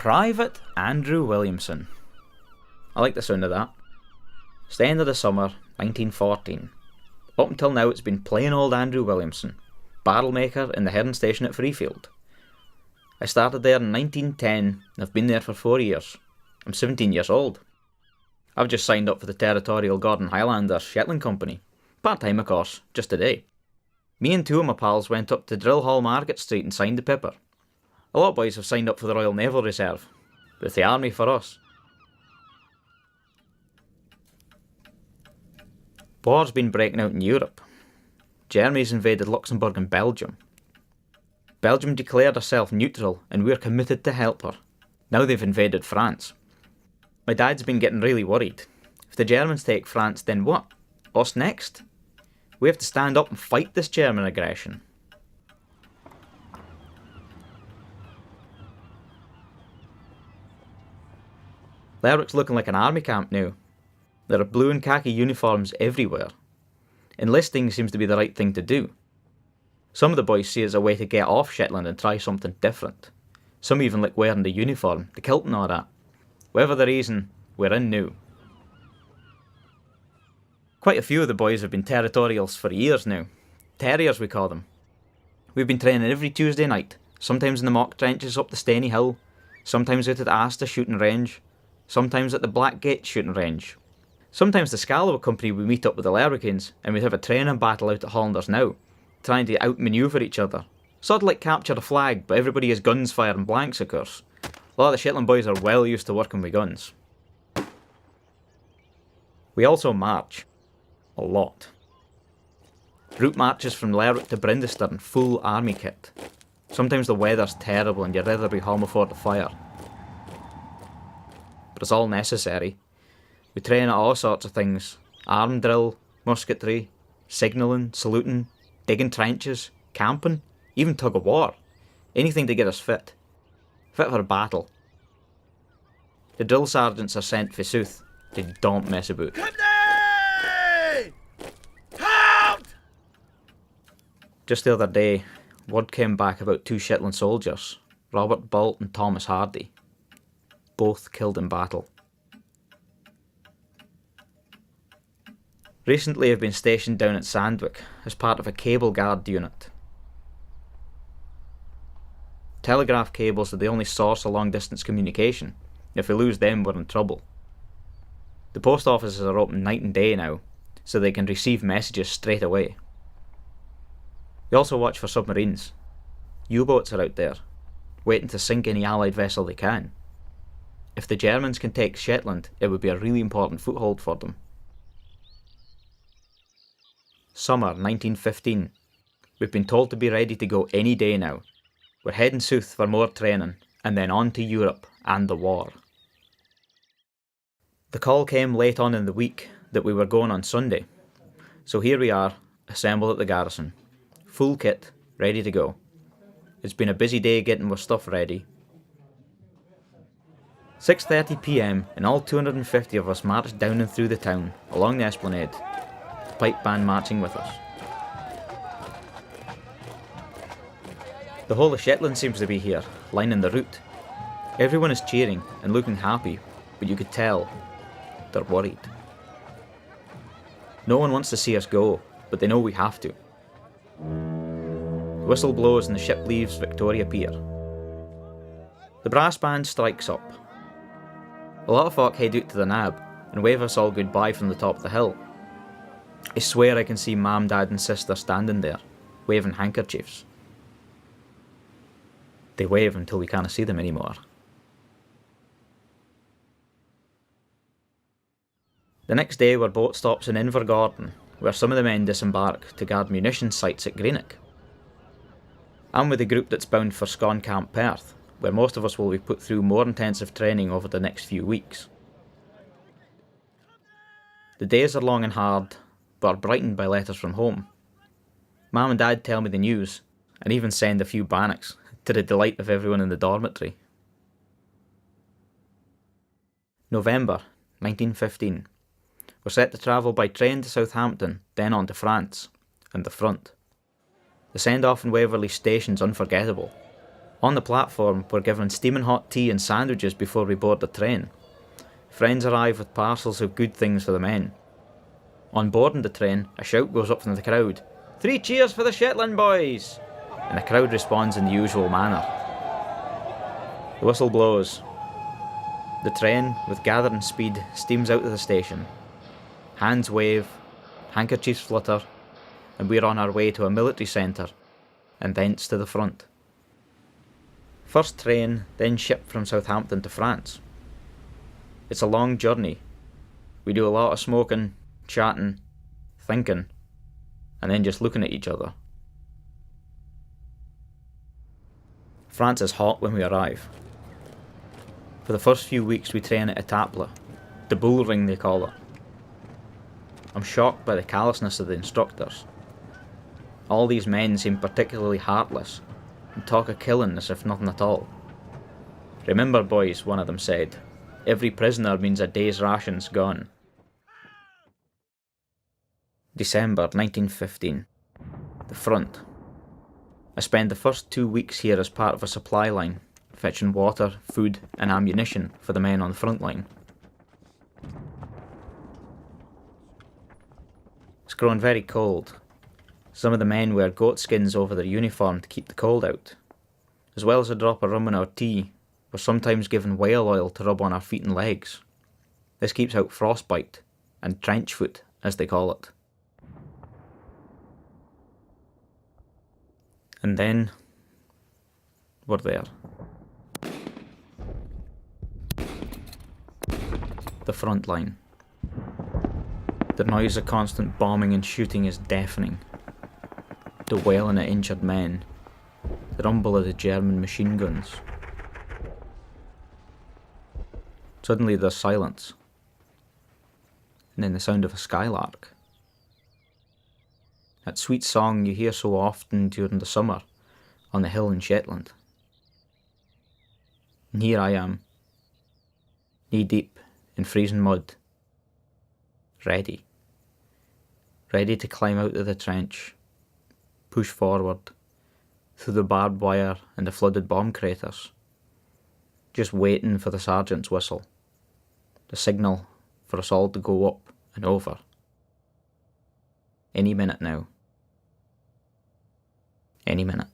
Private Andrew Williamson. I like the sound of that. It's the end of the summer, 1914. Up until now it's been plain old Andrew Williamson, barrel maker in the Heron Station at Freefield. I started there in 1910 and I've been there for 4 years. I'm 17 years old. I've just signed up for the Territorial Gordon Highlanders Shetland Company. Part-time of course, just today. Me and two of my pals went up to Drill Hall Market Street and signed the paper. A lot of boys have signed up for the Royal Naval Reserve, but it's the army for us. War's been breaking out in Europe. Germany's invaded Luxembourg and Belgium. Belgium declared herself neutral and we're committed to help her. Now they've invaded France. My dad's been getting really worried. If the Germans take France, then what? Us next? We have to stand up and fight this German aggression. Lerwick's looking like an army camp now. There are blue and khaki uniforms everywhere. Enlisting seems to be the right thing to do. Some of the boys see it as a way to get off Shetland and try something different. Some even like wearing the uniform, the kilt and all that. Whatever the reason, we're in now. Quite a few of the boys have been territorials for years now. Terriers we call them. We've been training every Tuesday night, sometimes in the mock trenches up the Steny Hill, sometimes out at the Asta shooting range, sometimes at the Blackgate shooting range. Sometimes the Scalloway Company would meet up with the Lerwickians and we'd have a training battle out at Hollanders Now, trying to outmaneuver each other. Sort of like capture the flag, but everybody has guns firing blanks of course. A lot of the Shetland boys are well used to working with guns. We also march. A lot. Route marches from Lerwick to Brindiston in full army kit. Sometimes the weather's terrible and you'd rather be home before the fire. But it's all necessary. We train at all sorts of things. Arm drill, musketry, signalling, saluting, digging trenches, camping, even tug of war. Anything to get us fit. Fit for a battle. The drill sergeants are sent for South. They don't mess about. Just the other day, word came back about 2 Shetland soldiers, Robert Bolt and Thomas Hardy. Both killed in battle. Recently I've been stationed down at Sandwick as part of a cable guard unit. Telegraph cables are the only source of long distance communication. If we lose them, we're in trouble. The post offices are open night and day now, so they can receive messages straight away. We also watch for submarines. U-boats are out there, waiting to sink any Allied vessel they can. If the Germans can take Shetland, it would be a really important foothold for them. Summer 1915. We've been told to be ready to go any day now. We're heading south for more training, and then on to Europe and the war. The call came late on in the week that we were going on Sunday. So here we are, assembled at the garrison. Full kit, ready to go. It's been a busy day getting our stuff ready. 6:30 PM and all 250 of us marched down and through the town, along the esplanade. The pipe band marching with us. The whole of Shetland seems to be here, lining the route. Everyone is cheering and looking happy, but you could tell they're worried. No one wants to see us go, but they know we have to. The whistle blows and the ship leaves Victoria Pier. The brass band strikes up. A lot of folk head out to the nab and wave us all goodbye from the top of the hill. I swear I can see Mum, Dad and Sister standing there, waving handkerchiefs. They wave until we can't see them anymore. The next day were boat stops in Invergordon, where some of the men disembark to guard munitions sites at Greenock. I'm with the group that's bound for Scone Camp Perth, where most of us will be put through more intensive training over the next few weeks. The days are long and hard, but are brightened by letters from home. Mum and Dad tell me the news, and even send a few bannocks, to the delight of everyone in the dormitory. November 1915. We're set to travel by train to Southampton, then on to France, and the front. The send-off in Waverley Station's unforgettable. On the platform, we're given steaming hot tea and sandwiches before we board the train. Friends arrive with parcels of good things for the men. On boarding the train, a shout goes up from the crowd, "3 cheers for the Shetland boys!" And the crowd responds in the usual manner. The whistle blows. The train, with gathering speed, steams out of the station. Hands wave, handkerchiefs flutter, and we're on our way to a military centre, and thence to the front. First train, then ship from Southampton to France. It's a long journey. We do a lot of smoking, chatting, thinking, and then just looking at each other. France is hot when we arrive. For the first few weeks we train at Etaples, the bull ring they call it. I'm shocked by the callousness of the instructors. All these men seem particularly heartless, and talk of killing as if nothing at all. "Remember, boys," one of them said, "every prisoner means a day's rations gone." December 1915. The front. I spend the first 2 weeks here as part of a supply line, fetching water, food and ammunition for the men on the front line. It's grown very cold. Some of the men wear goat skins over their uniform to keep the cold out. As well as a drop of rum in our tea, we're sometimes given whale oil to rub on our feet and legs. This keeps out frostbite, and trench foot, as they call it. And then, we're there. The front line. The noise of constant bombing and shooting is deafening. The wailing of injured men. The rumble of the German machine guns. Suddenly there's silence. And then the sound of a skylark. That sweet song you hear so often during the summer on the hill in Shetland. And here I am, knee deep in freezing mud, ready to climb out of the trench, push forward, through the barbed wire and the flooded bomb craters, just waiting for the sergeant's whistle, the signal for us all to go up and over. Any minute now. Any minute.